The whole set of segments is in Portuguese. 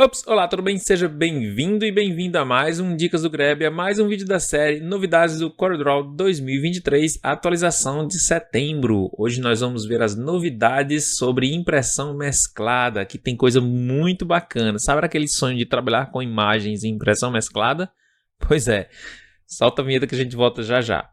Ops, olá, tudo bem? Seja bem-vindo e bem-vinda a mais um Dicas do Greb, a mais um vídeo da série Novidades do CorelDRAW 2023, atualização de setembro. Hoje nós vamos ver as novidades sobre impressão mesclada, que tem coisa muito bacana. Sabe aquele sonho de trabalhar com imagens em impressão mesclada? Pois é, solta a vinheta que a gente volta já já.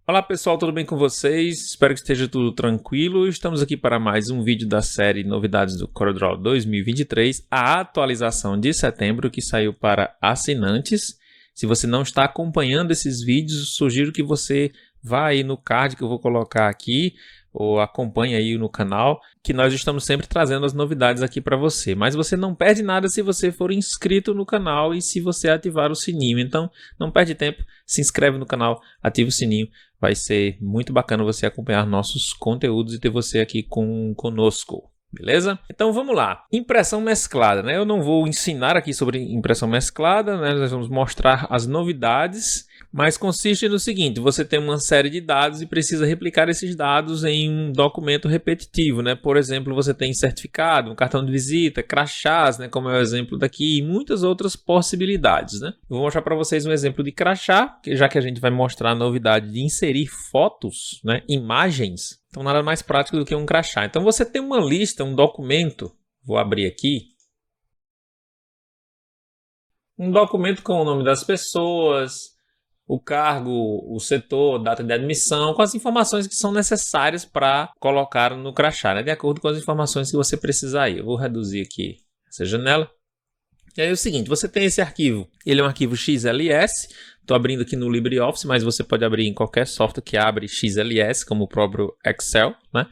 Olá pessoal, tudo bem com vocês? Espero que esteja tudo tranquilo. Estamos aqui para mais um vídeo da série Novidades do CorelDRAW 2023, a atualização de setembro que saiu para assinantes. Se você não está acompanhando esses vídeos, sugiro que você vá aí no card que eu vou colocar aqui, ou acompanhe aí no canal, que nós estamos sempre trazendo as novidades aqui para você. Mas você não perde nada se você for inscrito no canal e se você ativar o sininho. Então, não perde tempo, se inscreve no canal, ativa o sininho. Vai ser muito bacana você acompanhar nossos conteúdos e ter você aqui conosco, beleza? Então vamos lá. Impressão mesclada, né? Eu não vou ensinar aqui sobre impressão mesclada, né? Nós vamos mostrar as novidades, mas consiste no seguinte: você tem uma série de dados e precisa replicar esses dados em um documento repetitivo, né? Por exemplo, você tem certificado, um cartão de visita, crachás, né? Como é o exemplo daqui, e muitas outras possibilidades, né? Eu vou mostrar para vocês um exemplo de crachá, já que a gente vai mostrar a novidade de inserir fotos, né? Imagens. Então nada mais prático do que um crachá. Então você tem uma lista, um documento, vou abrir aqui, um documento com o nome das pessoas, o cargo, o setor, data de admissão, com as informações que são necessárias para colocar no crachá, né? De acordo com as informações que você precisar aí. Eu vou reduzir aqui essa janela. E aí é o seguinte, você tem esse arquivo, ele é um arquivo XLS, estou abrindo aqui no LibreOffice, mas você pode abrir em qualquer software que abre XLS, como o próprio Excel, né?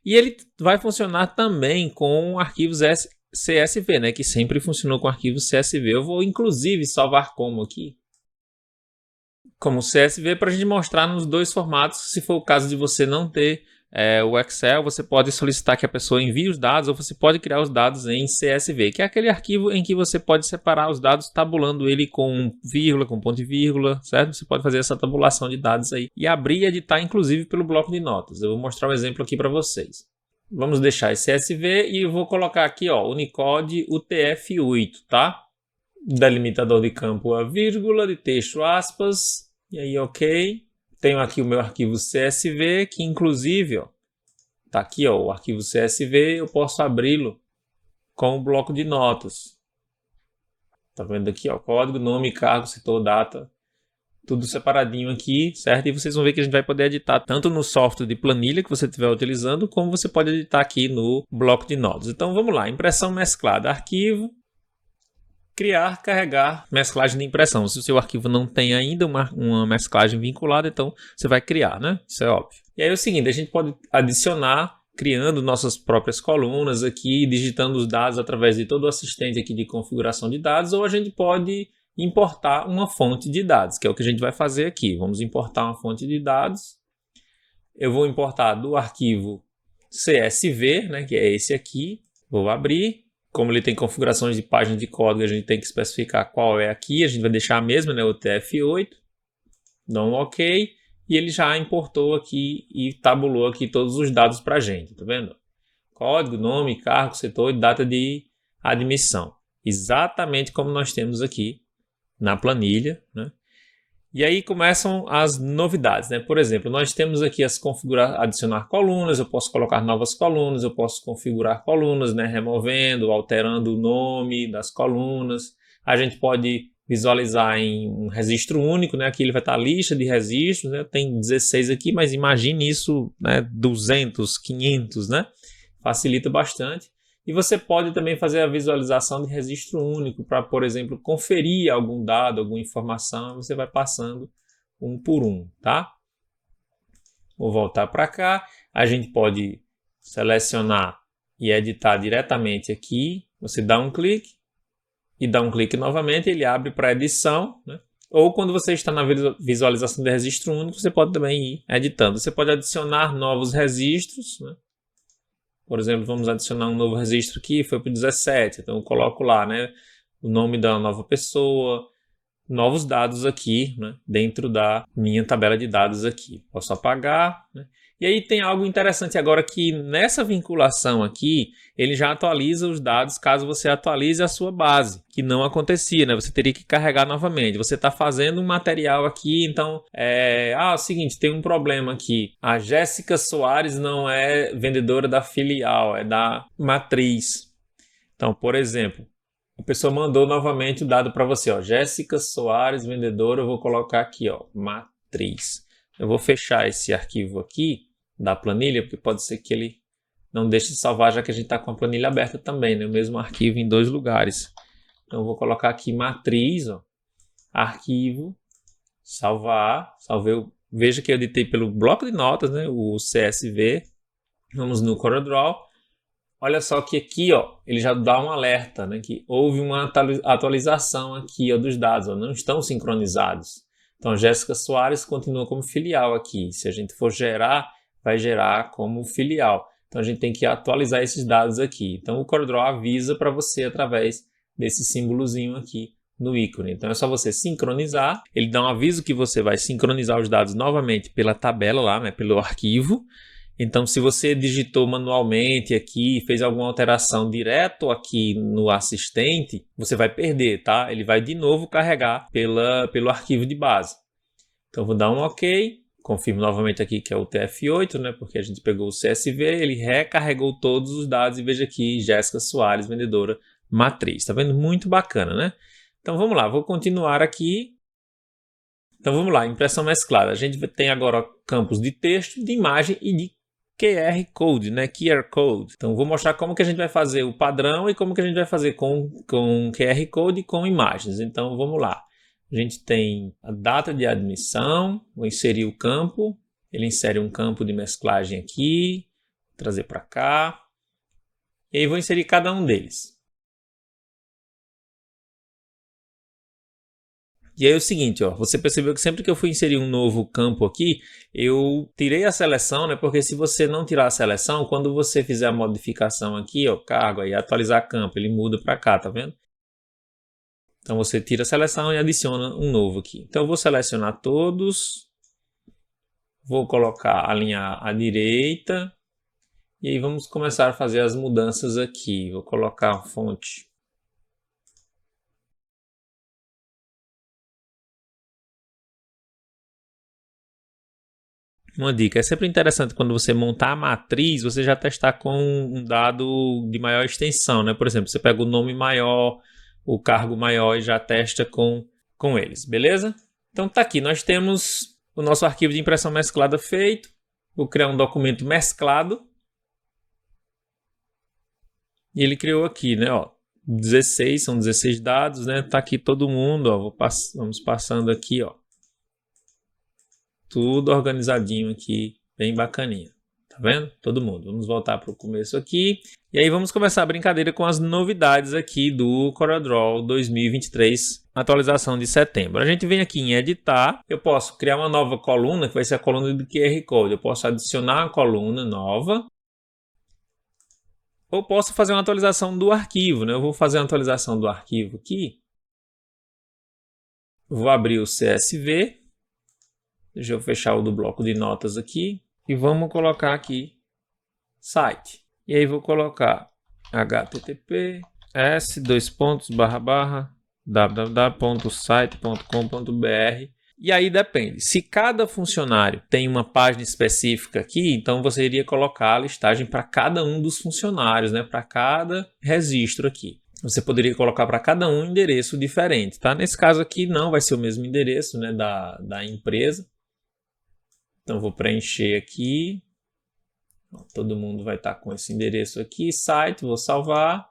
E ele vai funcionar também com arquivos CSV, né? Que sempre funcionou com arquivos CSV. Eu vou inclusive salvar como aqui, como CSV, para a gente mostrar nos dois formatos. Se for o caso de você não ter o Excel, você pode solicitar que a pessoa envie os dados, ou você pode criar os dados em CSV, que é aquele arquivo em que você pode separar os dados tabulando ele com vírgula, com ponto e vírgula, certo? Você pode fazer essa tabulação de dados aí e abrir e editar inclusive pelo bloco de notas. Eu vou mostrar um exemplo aqui para vocês. Vamos deixar esse CSV e eu vou colocar aqui, ó, Unicode UTF-8, tá? Delimitador de campo a vírgula, de texto aspas, e aí ok. Tenho aqui o meu arquivo CSV, que inclusive, ó, tá aqui, ó, o arquivo CSV, eu posso abri-lo com o bloco de notas. Tá vendo aqui, ó, código, nome, cargo, setor, data, tudo separadinho aqui, certo? E vocês vão ver que a gente vai poder editar tanto no software de planilha que você estiver utilizando, como você pode editar aqui no bloco de notas. Então vamos lá, impressão mesclada, arquivo, criar, carregar, mesclagem de impressão. Se o seu arquivo não tem ainda uma mesclagem vinculada, então você vai criar, né? Isso é óbvio. E aí é o seguinte, a gente pode adicionar, criando nossas próprias colunas aqui, digitando os dados através de todo o assistente aqui de configuração de dados, ou a gente pode importar uma fonte de dados, que é o que a gente vai fazer aqui. Vamos importar uma fonte de dados. Eu vou importar do arquivo CSV, né, que é esse aqui. Vou abrir. Como ele tem configurações de página de código, a gente tem que especificar qual é aqui. A gente vai deixar a mesma, né, o TF8. Dá um OK. E ele já importou aqui e tabulou aqui todos os dados para a gente. Tá vendo? Código, nome, cargo, setor e data de admissão. Exatamente como nós temos aqui na planilha, né? E aí começam as novidades, né? Por exemplo, nós temos aqui adicionar colunas, eu posso colocar novas colunas, eu posso configurar colunas, né? Removendo, alterando o nome das colunas. A gente pode visualizar em um registro único, né? Aqui ele vai estar a lista de registros, né? Tem 16 aqui, mas imagine isso, né? 200, 500, né? Facilita bastante. E você pode também fazer a visualização de registro único para, por exemplo, conferir algum dado, alguma informação, você vai passando um por um, tá? Vou voltar para cá. A gente pode selecionar e editar diretamente aqui. Você dá um clique e dá um clique novamente, ele abre para edição, né? Ou quando você está na visualização de registro único, você pode também ir editando. Você pode adicionar novos registros, né? Por exemplo, vamos adicionar um novo registro aqui, foi para o 17, então eu coloco lá, né, o nome da nova pessoa, novos dados aqui, né, dentro da minha tabela de dados aqui. Posso apagar, né? E aí tem algo interessante agora que nessa vinculação aqui, ele já atualiza os dados caso você atualize a sua base, que não acontecia, né? Você teria que carregar novamente. Você está fazendo um material aqui, então é o seguinte, tem um problema aqui. A Jéssica Soares não é vendedora da filial, é da matriz. Então, por exemplo, a pessoa mandou novamente o dado para você, ó, Jéssica Soares, vendedora, eu vou colocar aqui, ó, matriz. Eu vou fechar esse arquivo aqui da planilha, porque pode ser que ele não deixe de salvar, já que a gente está com a planilha aberta também, né? O mesmo arquivo em 2 lugares. Então, eu vou colocar aqui matriz, ó, arquivo, salvar, salvei. Veja que eu editei pelo bloco de notas, né? O CSV. Vamos no CorelDRAW. Olha só que aqui, ó, ele já dá um alerta, né? Que houve uma atualização aqui, ó, dos dados, ó, não estão sincronizados. Então, Jéssica Soares continua como filial aqui. Se a gente for gerar, vai gerar como filial. Então, a gente tem que atualizar esses dados aqui. Então, o CorelDRAW avisa para você através desse símbolozinho aqui no ícone. Então, é só você sincronizar. Ele dá um aviso que você vai sincronizar os dados novamente pela tabela lá, né, pelo arquivo. Então, se você digitou manualmente aqui, fez alguma alteração direto aqui no assistente, você vai perder, tá? Ele vai de novo carregar pelo arquivo de base. Então, vou dar um OK. Confirmo novamente aqui que é o TF8, né? Porque a gente pegou o CSV, ele recarregou todos os dados e veja aqui, Jéssica Soares, vendedora matriz. Tá vendo? Muito bacana, né? Então, vamos lá. Vou continuar aqui. Então, vamos lá. Impressão mesclada. A gente tem agora campos de texto, de imagem e de QR Code, né? QR Code. Então, vou mostrar como que a gente vai fazer o padrão e como que a gente vai fazer com QR Code e com imagens. Então, vamos lá. A gente tem a data de admissão, vou inserir o campo, ele insere um campo de mesclagem aqui, trazer para cá, e aí vou inserir cada um deles. E aí é o seguinte, ó, você percebeu que sempre que eu fui inserir um novo campo aqui, eu tirei a seleção, né? Porque se você não tirar a seleção, quando você fizer a modificação aqui, ó, cargo, aí atualizar campo, ele muda para cá, tá vendo? Então você tira a seleção e adiciona um novo aqui. Então eu vou selecionar todos, vou colocar a linha à direita e aí vamos começar a fazer as mudanças aqui. Vou colocar a fonte. Uma dica, é sempre interessante quando você montar a matriz, você já testar com um dado de maior extensão, né? Por exemplo, você pega o nome maior, o cargo maior e já testa com eles, beleza? Então tá aqui, nós temos o nosso arquivo de impressão mesclada feito. Vou criar um documento mesclado. E ele criou aqui, né? Ó, 16, são 16 dados, né? Tá aqui todo mundo, ó. Vamos passando aqui, ó. Tudo organizadinho aqui, bem bacaninha. Tá vendo? Todo mundo. Vamos voltar para o começo aqui. E aí vamos começar a brincadeira com as novidades aqui do CorelDRAW 2023, atualização de setembro. A gente vem aqui em editar. Eu posso criar uma nova coluna, que vai ser a coluna do QR Code. Eu posso adicionar uma coluna nova. Ou posso fazer uma atualização do arquivo, né? Eu vou fazer uma atualização do arquivo aqui. Vou abrir o CSV. Deixa eu fechar o do bloco de notas aqui. E vamos colocar aqui site. E aí vou colocar https://www.site.com.br. E aí depende. Se cada funcionário tem uma página específica aqui, então você iria colocar a listagem para cada um dos funcionários, né? Para cada registro aqui. Você poderia colocar para cada um endereço diferente, tá? Nesse caso aqui não vai ser o mesmo endereço, né, da empresa. Então, vou preencher aqui. Todo mundo vai estar com esse endereço aqui. Site, vou salvar.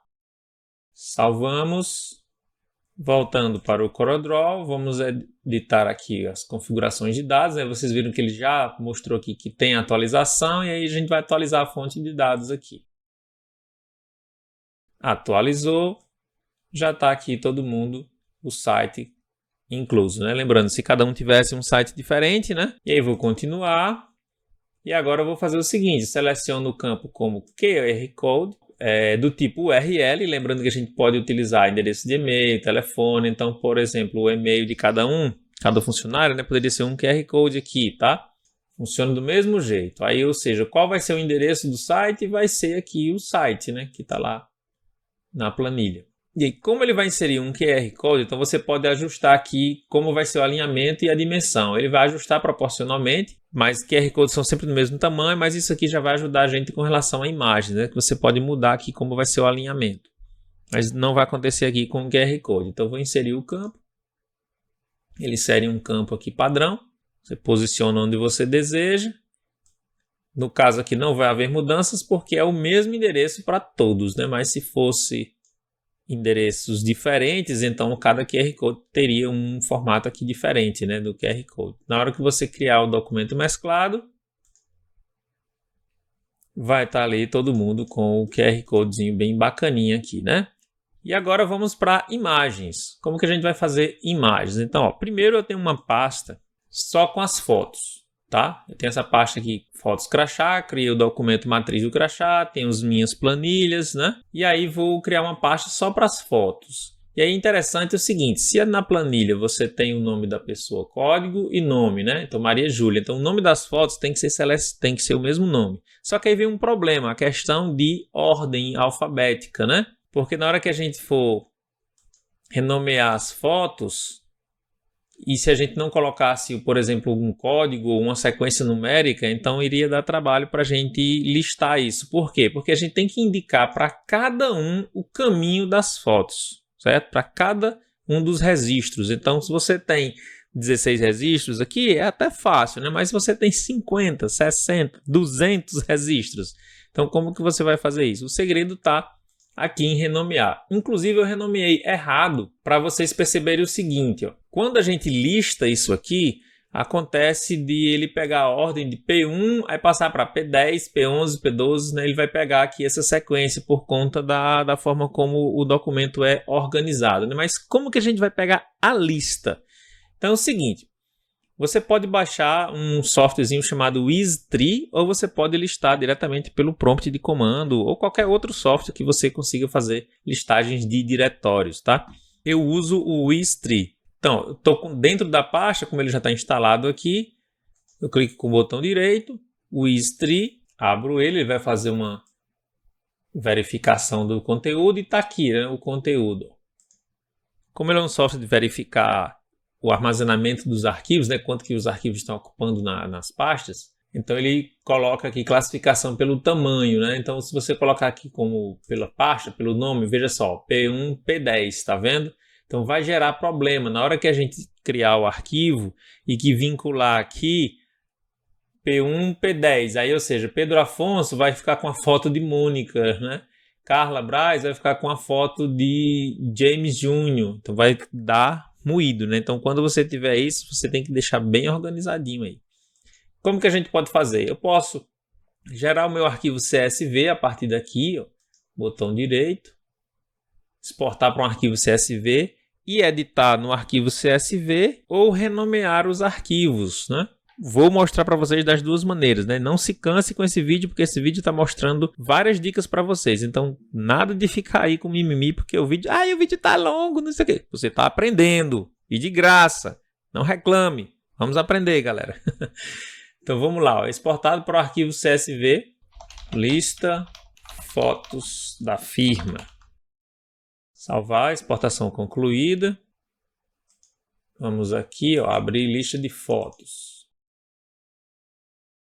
Salvamos. Voltando para o CorelDRAW, vamos editar aqui as configurações de dados. Né? Vocês viram que ele já mostrou aqui que tem atualização. E aí a gente vai atualizar a fonte de dados aqui. Atualizou. Já está aqui todo mundo, o site incluso, né? Lembrando, se cada um tivesse um site diferente, né? E aí vou continuar. E agora eu vou fazer o seguinte, seleciono o campo como QR Code. do tipo URL, lembrando que a gente pode utilizar endereço de e-mail, telefone. Então, por exemplo, o e-mail de cada funcionário, né, poderia ser um QR Code aqui, tá? Funciona do mesmo jeito. Aí, ou seja, qual vai ser o endereço do site? Vai ser aqui o site, né, que está lá na planilha. E aí, como ele vai inserir um QR Code, então você pode ajustar aqui como vai ser o alinhamento e a dimensão. Ele vai ajustar proporcionalmente, mas QR Codes são sempre do mesmo tamanho, mas isso aqui já vai ajudar a gente com relação à imagem, né? Que você pode mudar aqui como vai ser o alinhamento. Mas não vai acontecer aqui com o QR Code. Então, eu vou inserir o campo. Ele insere um campo aqui padrão. Você posiciona onde você deseja. No caso aqui não vai haver mudanças porque é o mesmo endereço para todos, né? Mas se fosse endereços diferentes, então cada QR Code teria um formato aqui diferente, né, do QR Code. Na hora que você criar o documento mesclado, vai estar ali todo mundo com o QR Codezinho bem bacaninha aqui, né? E agora vamos para imagens. Como que a gente vai fazer imagens? Então, ó, primeiro eu tenho uma pasta só com as fotos, tá? Eu tenho essa pasta aqui, fotos crachá, criei o documento matriz do crachá, tenho as minhas planilhas, né? E aí vou criar uma pasta só para as fotos. E aí interessante é o seguinte, se na planilha você tem o nome da pessoa, código e nome, né? Então Maria Júlia, então o nome das fotos tem que ser o mesmo nome. Só que aí vem um problema, a questão de ordem alfabética, né? Porque na hora que a gente for renomear as fotos, e se a gente não colocasse, por exemplo, um código ou uma sequência numérica, então iria dar trabalho para a gente listar isso. Por quê? Porque a gente tem que indicar para cada um o caminho das fotos, certo? Para cada um dos registros. Então, se você tem 16 registros aqui, é até fácil, né? Mas se você tem 50, 60, 200 registros, então como que você vai fazer isso? O segredo está aqui em renomear. Inclusive eu renomeei errado para vocês perceberem o seguinte, ó. Quando a gente lista isso aqui, acontece de ele pegar a ordem de P1, aí passar para P10, P11, P12, né? Ele vai pegar aqui essa sequência por conta da forma como o documento é organizado, né? Mas como que a gente vai pegar a lista? Então é o seguinte, você pode baixar um softwarezinho chamado EasyTree ou você pode listar diretamente pelo prompt de comando ou qualquer outro software que você consiga fazer listagens de diretórios, tá? Eu uso o EasyTree. Então, eu estou dentro da pasta, como ele já está instalado aqui, eu clico com o botão direito, o EasyTree, abro ele vai fazer uma verificação do conteúdo e está aqui, né, o conteúdo. Como ele é um software de verificar o armazenamento dos arquivos, né, quanto que os arquivos estão ocupando nas pastas, então ele coloca aqui classificação pelo tamanho, né? Então se você colocar aqui como pela pasta, pelo nome, veja só, P1, P10, tá vendo? Então vai gerar problema na hora que a gente criar o arquivo e que vincular aqui P1, P10, aí ou seja, Pedro Afonso vai ficar com a foto de Mônica, né? Carla Braz vai ficar com a foto de James Júnior, então vai dar moído, né? Então quando você tiver isso, você tem que deixar bem organizadinho aí. Como que a gente pode fazer? Eu posso gerar o meu arquivo CSV a partir daqui, ó, botão direito, exportar para um arquivo CSV e editar no arquivo CSV ou renomear os arquivos, né? Vou mostrar para vocês das duas maneiras, né? Não se canse com esse vídeo, porque esse vídeo está mostrando várias dicas para vocês. Então, nada de ficar aí com mimimi, porque o vídeo está longo, não sei o quê. Você está aprendendo e de graça. Não reclame. Vamos aprender, galera. Então, vamos lá. Ó. Exportado para o arquivo CSV, lista fotos da firma. Salvar, exportação concluída. Vamos aqui, ó, abrir lista de fotos.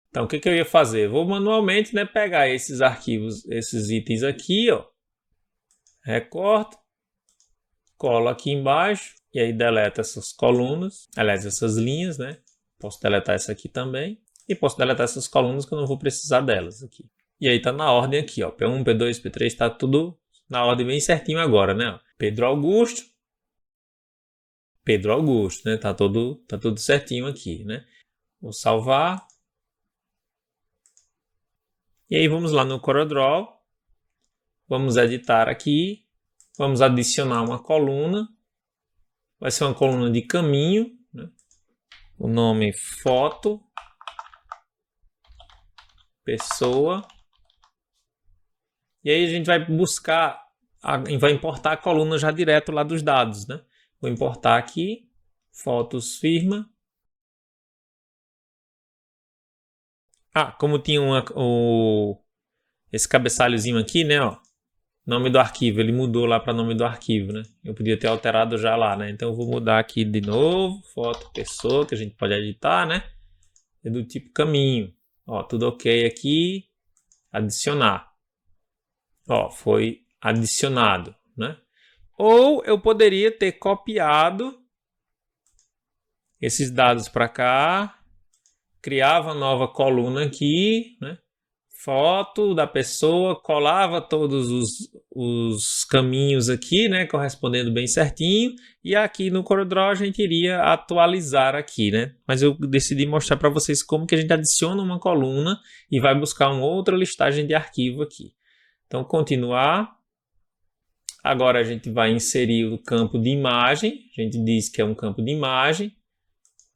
Então, o que eu ia fazer? Vou manualmente, né, pegar esses arquivos, esses itens aqui, ó, recorto, colo aqui embaixo e aí deleto essas colunas, aliás, essas linhas, né? Posso deletar essa aqui também e posso deletar essas colunas que eu não vou precisar delas aqui. E aí tá na ordem aqui, ó, P1, P2, P3, tá tudo na ordem bem certinho agora, né? Pedro Augusto, né? Tá tudo certinho aqui, né? Vou salvar. E aí vamos lá no CorelDRAW, vamos editar aqui, vamos adicionar uma coluna, vai ser uma coluna de caminho, né? O nome foto, pessoa, E aí a gente vai buscar, vai importar a coluna já direto lá dos dados, né? Vou importar aqui, fotos firma. Como tinha esse cabeçalhozinho aqui, né? Ó, nome do arquivo, ele mudou lá para nome do arquivo, né? Eu podia ter alterado já lá, né? Então eu vou mudar aqui de novo, foto pessoa, que a gente pode editar, né? É do tipo caminho. Ó, tudo ok aqui, adicionar. Ó, foi adicionado, né? Ou eu poderia ter copiado esses dados para cá, criava nova coluna aqui, né? Foto da pessoa, colava todos os caminhos aqui, né? Correspondendo bem certinho. E aqui no CorelDRAW a gente iria atualizar aqui, né? Mas eu decidi mostrar para vocês como que a gente adiciona uma coluna e vai buscar uma outra listagem de arquivo aqui. Então, continuar. Agora a gente vai inserir o campo de imagem. A gente diz que é um campo de imagem.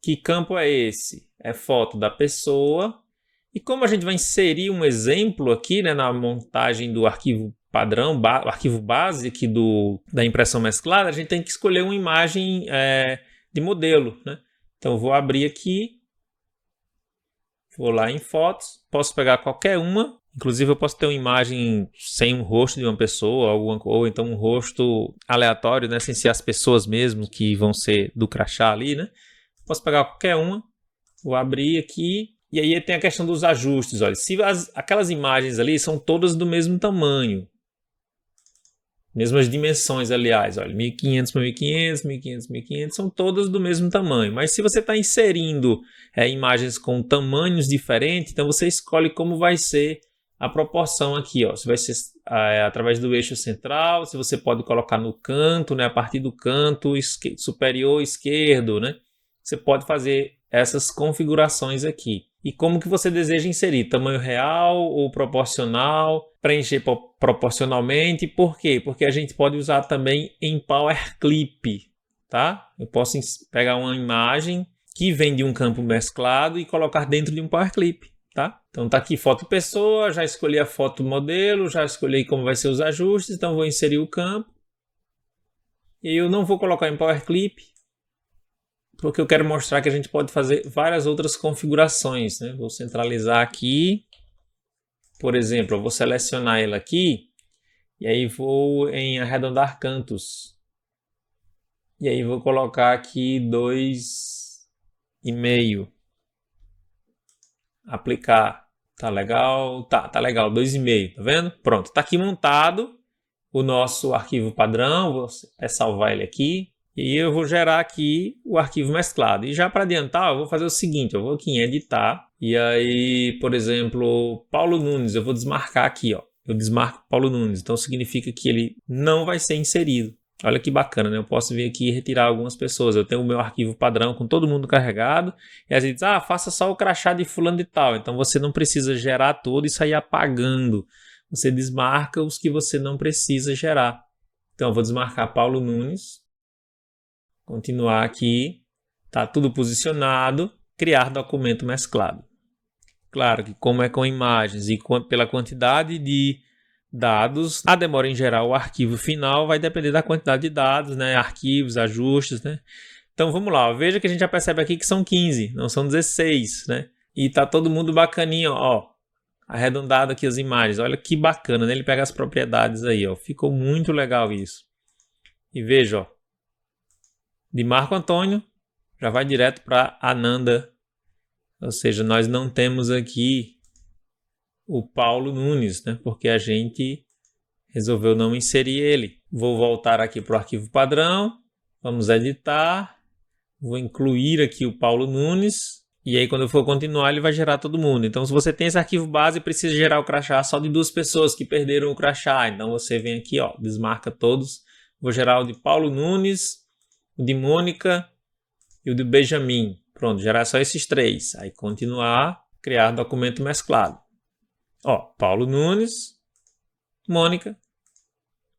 Que campo é esse? É foto da pessoa. E como a gente vai inserir um exemplo aqui, né, na montagem do arquivo padrão, o arquivo base aqui da impressão mesclada, a gente tem que escolher uma imagem de modelo, né? Então eu vou abrir aqui, vou lá em fotos, posso pegar qualquer uma, inclusive eu posso ter uma imagem sem um rosto de uma pessoa, ou então um rosto aleatório, né, sem ser as pessoas mesmo que vão ser do crachá ali, né? Posso pegar qualquer uma, vou abrir aqui. E aí tem a questão dos ajustes. Olha, se aquelas imagens ali são todas do mesmo tamanho, mesmas dimensões, aliás, olha, 1500 por 1500, 1500 por 1500, são todas do mesmo tamanho. Mas se você está inserindo imagens com tamanhos diferentes, então você escolhe como vai ser a proporção aqui, ó. Se vai ser através do eixo central, se você pode colocar no canto, né, a partir do canto superior esquerdo, né? Você pode fazer essas configurações aqui. E como que você deseja inserir? Tamanho real ou proporcional? Preencher proporcionalmente. Por quê? Porque a gente pode usar também em Power Clip, tá? Eu posso pegar uma imagem que vem de um campo mesclado e colocar dentro de um Power Clip, tá? Então tá aqui foto pessoa, já escolhi a foto modelo, já escolhi como vai ser os ajustes, então vou inserir o campo. E eu não vou colocar em Power Clip, porque eu quero mostrar que a gente pode fazer várias outras configurações, né? Vou centralizar aqui. Por exemplo, eu vou selecionar ele aqui. E aí vou em arredondar cantos. E aí vou colocar aqui 2,5. Aplicar. Tá legal? Tá legal. 2,5. Tá vendo? Pronto. Tá aqui montado o nosso arquivo padrão. Vou salvar ele aqui. E eu vou gerar aqui o arquivo mesclado. E já para adiantar, eu vou fazer o seguinte. Eu vou aqui em editar. E aí, por exemplo, Paulo Nunes. Eu vou desmarcar aqui, ó. Eu desmarco Paulo Nunes. Então significa que ele não vai ser inserido. Olha que bacana, né? Eu posso vir aqui e retirar algumas pessoas. Eu tenho o meu arquivo padrão com todo mundo carregado. E a gente diz, faça só o crachá de fulano de tal. Então você não precisa gerar todo e sair apagando. Você desmarca os que você não precisa gerar. Então eu vou desmarcar Paulo Nunes. Continuar aqui, tá tudo posicionado, criar documento mesclado. Claro que como é com imagens e pela quantidade de dados, a demora em gerar o arquivo final vai depender da quantidade de dados, né? Arquivos, ajustes, né? Então vamos lá, veja que a gente já percebe aqui que são 15, não são 16, né? E tá todo mundo bacaninho, ó, arredondado aqui as imagens, olha que bacana, né? Ele pega as propriedades aí, ó, ficou muito legal isso. E veja, ó, de Marco Antônio, já vai direto para Ananda. Ou seja, nós não temos aqui o Paulo Nunes, né? Porque a gente resolveu não inserir ele. Vou voltar aqui para o arquivo padrão. Vamos editar. Vou incluir aqui o Paulo Nunes. E aí, quando eu for continuar, ele vai gerar todo mundo. Então, se você tem esse arquivo base, precisa gerar o crachá só de 2 pessoas que perderam o crachá. Então, você vem aqui, ó, desmarca todos. Vou gerar o de Paulo Nunes, o de Mônica e o de Benjamin. Pronto, gerar só esses 3. Aí continuar, criar documento mesclado. Ó, Paulo Nunes, Mônica,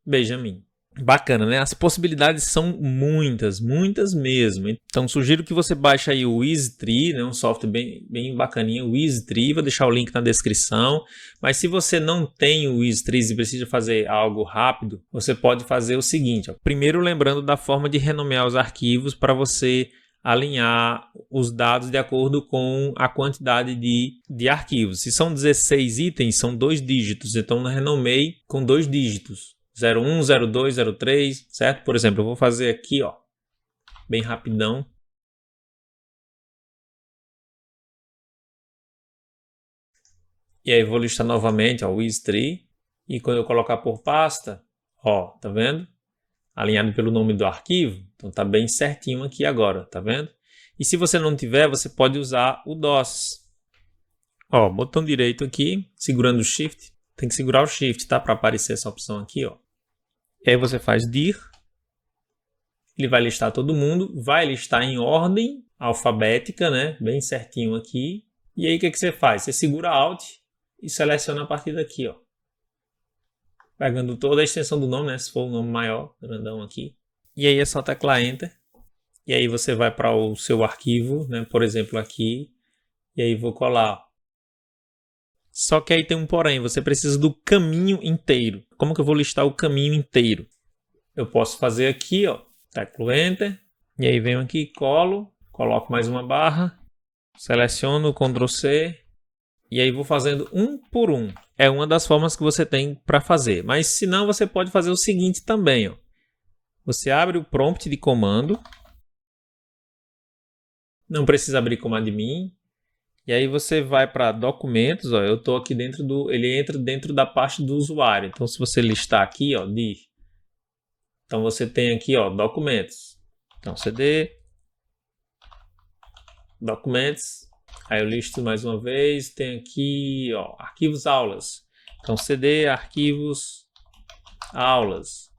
Benjamin. Bacana, né? As possibilidades são muitas, muitas mesmo. Então, sugiro que você baixe aí o EasyTree, né? Um software bem bacaninha, o EasyTree. Vou deixar o link na descrição. Mas se você não tem o EasyTree e precisa fazer algo rápido, você pode fazer o seguinte. Ó. Primeiro, lembrando da forma de renomear os arquivos para você alinhar os dados de acordo com a quantidade de arquivos. Se são 16 itens, são 2 dígitos. Então, renomeie com 2 dígitos. 01, 02, 03, certo? Por exemplo, eu vou fazer aqui, ó, bem rapidão. E aí eu vou listar novamente, ó, o EasyTree. E quando eu colocar por pasta, ó, tá vendo? Alinhado pelo nome do arquivo. Então tá bem certinho aqui agora, tá vendo? E se você não tiver, você pode usar o DOS. Ó, botão direito aqui, segurando o Shift. Tem que segurar o Shift, tá? Para aparecer essa opção aqui, ó. E aí você faz dir, ele vai listar todo mundo, vai listar em ordem alfabética, né? Bem certinho aqui. E aí o que você faz? Você segura Alt e seleciona a partir daqui, ó. Pegando toda a extensão do nome, né? Se for um nome maior, grandão aqui. E aí é só teclar Enter. E aí você vai para o seu arquivo, né? Por exemplo aqui. E aí vou colar. Só que aí tem um porém, você precisa do caminho inteiro. Como que eu vou listar o caminho inteiro? Eu posso fazer aqui, ó, teclo Enter, e aí venho aqui, colo, coloco mais uma barra, seleciono, Ctrl C, e aí vou fazendo um por um. É uma das formas que você tem para fazer. Mas se não, você pode fazer o seguinte também, ó. Você abre o prompt de comando, não precisa abrir como admin. E aí você vai para documentos, ó, eu estou aqui dentro ele entra dentro da parte do usuário. Então se você listar aqui, ó, dir. Então você tem aqui, ó, documentos. Então CD, documentos. Aí eu listo mais uma vez, tem aqui, ó, arquivos aulas. Então CD, arquivos, aulas.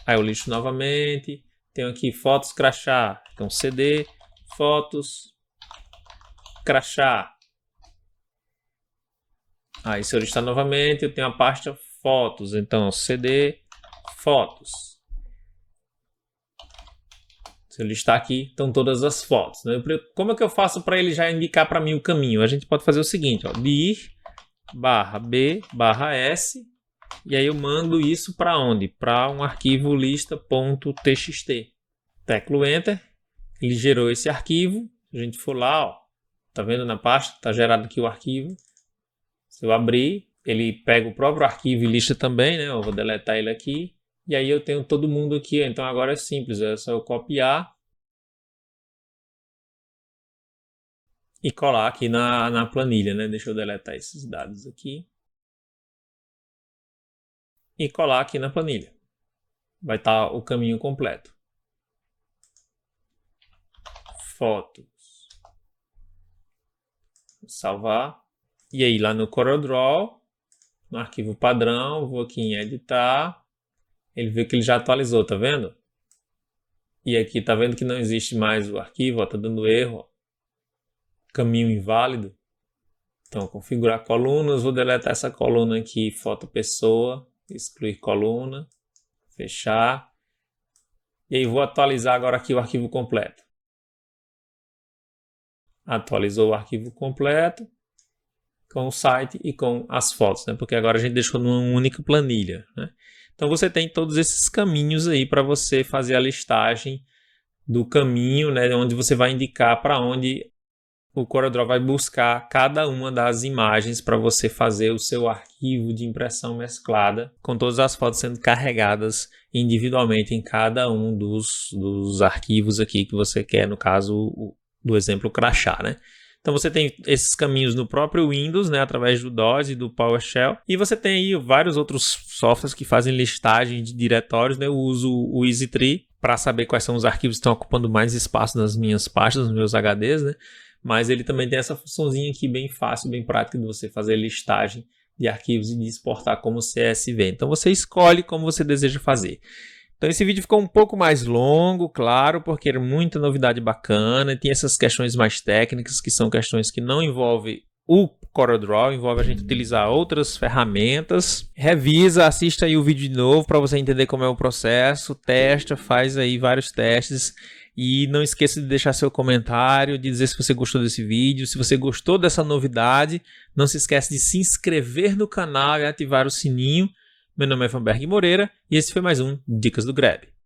Aí eu listo novamente, tenho aqui fotos crachá. Então CD, fotos, crachá. Aí se eu listar novamente, eu tenho a pasta fotos. Então CD, fotos. Se eu listar aqui, estão todas as fotos. Né? Como é que eu faço para ele já indicar para mim o caminho? A gente pode fazer o seguinte, ó, dir /b/s, e aí eu mando isso para onde? Para um arquivo lista.txt. Teclo Enter, ele gerou esse arquivo. Se a gente for lá, ó, tá vendo na pasta? Tá gerado aqui o arquivo. Se eu abrir, ele pega o próprio arquivo e lista também, né? Eu vou deletar ele aqui. E aí eu tenho todo mundo aqui. Então agora é simples, é só eu copiar e colar aqui na planilha, né? Deixa eu deletar esses dados aqui. E colar aqui na planilha. Vai estar o caminho completo. Fotos. Salvar. E aí lá no CorelDRAW, no arquivo padrão, vou aqui em editar. Ele vê que ele já atualizou, tá vendo? E aqui tá vendo que não existe mais o arquivo, ó, tá dando erro. Ó. Caminho inválido. Então, configurar colunas, vou deletar essa coluna aqui, foto pessoa, excluir coluna, fechar. E aí vou atualizar agora aqui o arquivo completo. Atualizou o arquivo completo com o site e com as fotos, né? Porque agora a gente deixou numa única planilha, né? Então você tem todos esses caminhos aí para você fazer a listagem do caminho, né? Onde você vai indicar para onde o CorelDRAW vai buscar cada uma das imagens para você fazer o seu arquivo de impressão mesclada, com todas as fotos sendo carregadas individualmente em cada um dos arquivos aqui que você quer, no caso do exemplo crachá, né? Então você tem esses caminhos no próprio Windows, né, através do DOS e do PowerShell, e você tem aí vários outros softwares que fazem listagem de diretórios, né? Eu uso o EasyTree para saber quais são os arquivos que estão ocupando mais espaço nas minhas pastas, nos meus HDs, né? Mas ele também tem essa funçãozinha aqui bem fácil, bem prática de você fazer listagem de arquivos e de exportar como CSV. Então você escolhe como você deseja fazer. Então esse vídeo ficou um pouco mais longo, claro, porque era muita novidade bacana. Tem essas questões mais técnicas, que são questões que não envolvem o CorelDRAW, envolve a gente utilizar outras ferramentas. Revisa, assista aí o vídeo de novo para você entender como é o processo, testa, faz aí vários testes. E não esqueça de deixar seu comentário, de dizer se você gostou desse vídeo, se você gostou dessa novidade. Não se esqueça de se inscrever no canal e ativar o sininho. Meu nome é Vanberg Moreira e esse foi mais um Dicas do Grab.